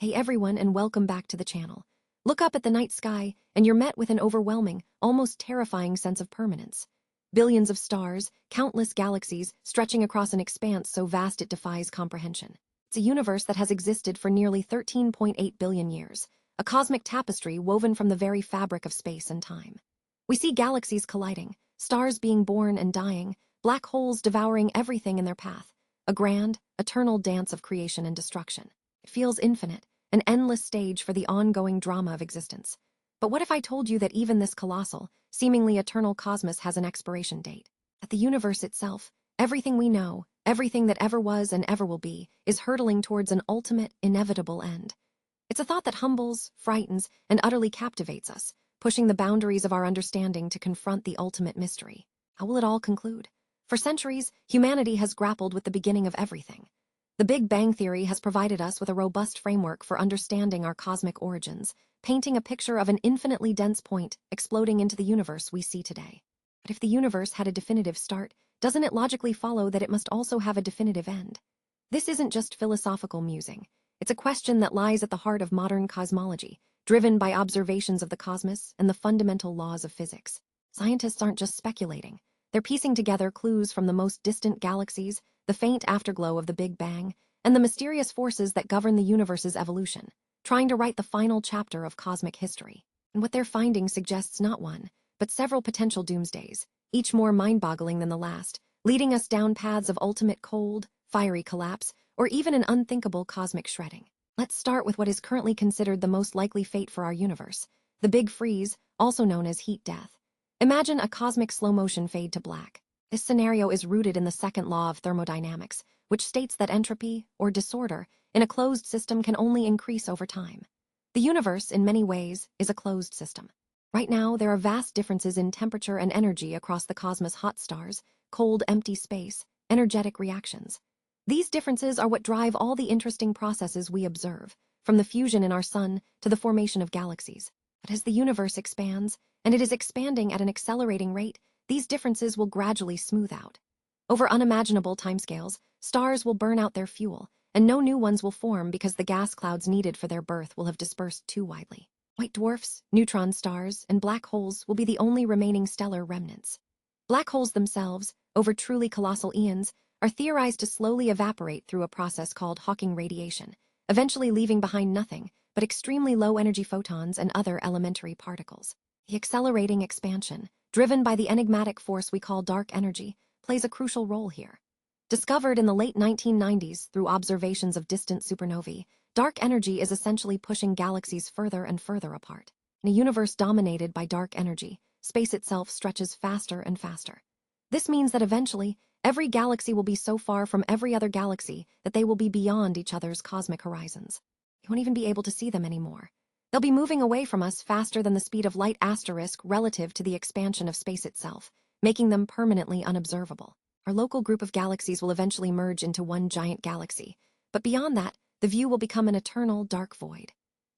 Hey everyone, and welcome back to the channel. Look up at the night sky, and you're met with an overwhelming, almost terrifying sense of permanence. Billions of stars, countless galaxies, stretching across an expanse so vast it defies comprehension. It's a universe that has existed for nearly 13.8 billion years, a cosmic tapestry woven from the very fabric of space and time. We see galaxies colliding, stars being born and dying, black holes devouring everything in their path, a grand, eternal dance of creation and destruction. It feels infinite, an endless stage for the ongoing drama of existence. But what if I told you that even this colossal, seemingly eternal cosmos has an expiration date? That the universe itself, everything we know, everything that ever was and ever will be, is hurtling towards an ultimate, inevitable end. It's a thought that humbles, frightens, and utterly captivates us, pushing the boundaries of our understanding to confront the ultimate mystery. How will it all conclude? For centuries, humanity has grappled with the beginning of everything. The Big Bang Theory has provided us with a robust framework for understanding our cosmic origins, painting a picture of an infinitely dense point exploding into the universe we see today. But if the universe had a definitive start, doesn't it logically follow that it must also have a definitive end? This isn't just philosophical musing. It's a question that lies at the heart of modern cosmology, driven by observations of the cosmos and the fundamental laws of physics. Scientists aren't just speculating. They're piecing together clues from the most distant galaxies, the faint afterglow of the Big Bang, and the mysterious forces that govern the universe's evolution, trying to write the final chapter of cosmic history. And what they're finding suggests not one, but several potential doomsdays, each more mind-boggling than the last, leading us down paths of ultimate cold, fiery collapse, or even an unthinkable cosmic shredding. Let's start with what is currently considered the most likely fate for our universe, the Big Freeze, also known as heat death. Imagine a cosmic slow-motion fade to black. This scenario is rooted in the second law of thermodynamics, which states that entropy, or disorder, in a closed system can only increase over time. The universe, in many ways, is a closed system. Right now, there are vast differences in temperature and energy across the cosmos: hot stars, cold, empty space, energetic reactions. These differences are what drive all the interesting processes we observe, from the fusion in our sun to the formation of galaxies. But as the universe expands, and it is expanding at an accelerating rate, these differences will gradually smooth out. Over unimaginable timescales, stars will burn out their fuel, and no new ones will form because the gas clouds needed for their birth will have dispersed too widely. White dwarfs, neutron stars, and black holes will be the only remaining stellar remnants. Black holes themselves, over truly colossal eons, are theorized to slowly evaporate through a process called Hawking radiation, eventually leaving behind nothing but extremely low-energy photons and other elementary particles. The accelerating expansion, driven by the enigmatic force we call dark energy, plays a crucial role here. Discovered in the late 1990s through observations of distant supernovae, dark energy is essentially pushing galaxies further and further apart. In a universe dominated by dark energy, space itself stretches faster and faster. This means that eventually, every galaxy will be so far from every other galaxy that they will be beyond each other's cosmic horizons. You won't even be able to see them anymore. They'll be moving away from us faster than the speed of light asterisk relative to the expansion of space itself, making them permanently unobservable. Our local group of galaxies will eventually merge into one giant galaxy, but beyond that, the view will become an eternal dark void.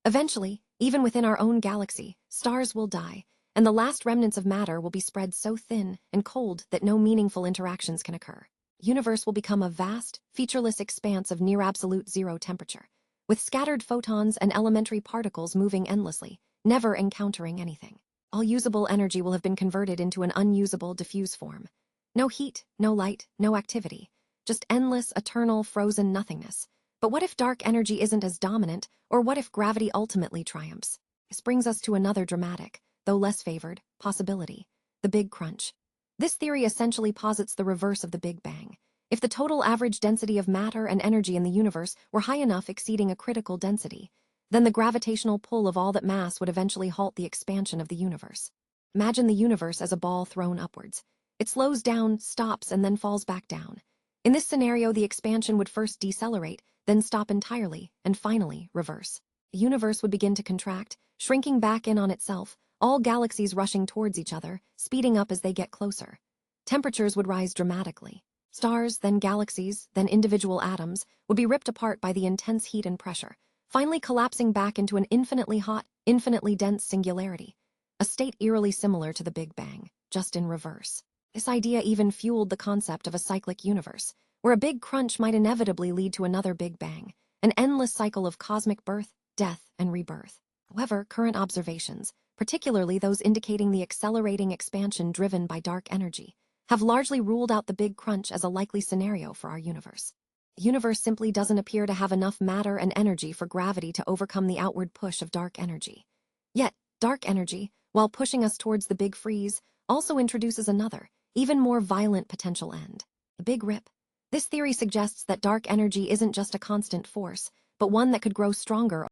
Eventually, even within our own galaxy, stars will die, and the last remnants of matter will be spread so thin and cold that no meaningful interactions can occur. The universe will become a vast, featureless expanse of near-absolute zero temperature, with scattered photons and elementary particles moving endlessly, never encountering anything. All usable energy will have been converted into an unusable diffuse form. No heat, no light, no activity, just endless, eternal, frozen nothingness. But what if dark energy isn't as dominant, or what if gravity ultimately triumphs? This brings us to another dramatic, though less favored, possibility: the Big Crunch. This theory essentially posits the reverse of the Big Bang. If the total average density of matter and energy in the universe were high enough, exceeding a critical density, then the gravitational pull of all that mass would eventually halt the expansion of the universe. Imagine the universe as a ball thrown upwards. It slows down, stops, and then falls back down. In this scenario, the expansion would first decelerate, then stop entirely, and finally reverse. The universe would begin to contract, shrinking back in on itself, all galaxies rushing towards each other, speeding up as they get closer. Temperatures would rise dramatically. Stars, then galaxies, then individual atoms, would be ripped apart by the intense heat and pressure, finally collapsing back into an infinitely hot, infinitely dense singularity, a state eerily similar to the Big Bang, just in reverse. This idea even fueled the concept of a cyclic universe, where a big crunch might inevitably lead to another Big Bang, an endless cycle of cosmic birth, death, and rebirth. However, current observations, particularly those indicating the accelerating expansion driven by dark energy, have largely ruled out the Big Crunch as a likely scenario for our universe. The universe simply doesn't appear to have enough matter and energy for gravity to overcome the outward push of dark energy. Yet, dark energy, while pushing us towards the Big Freeze, also introduces another, even more violent potential end: the Big Rip. This theory suggests that dark energy isn't just a constant force, but one that could grow stronger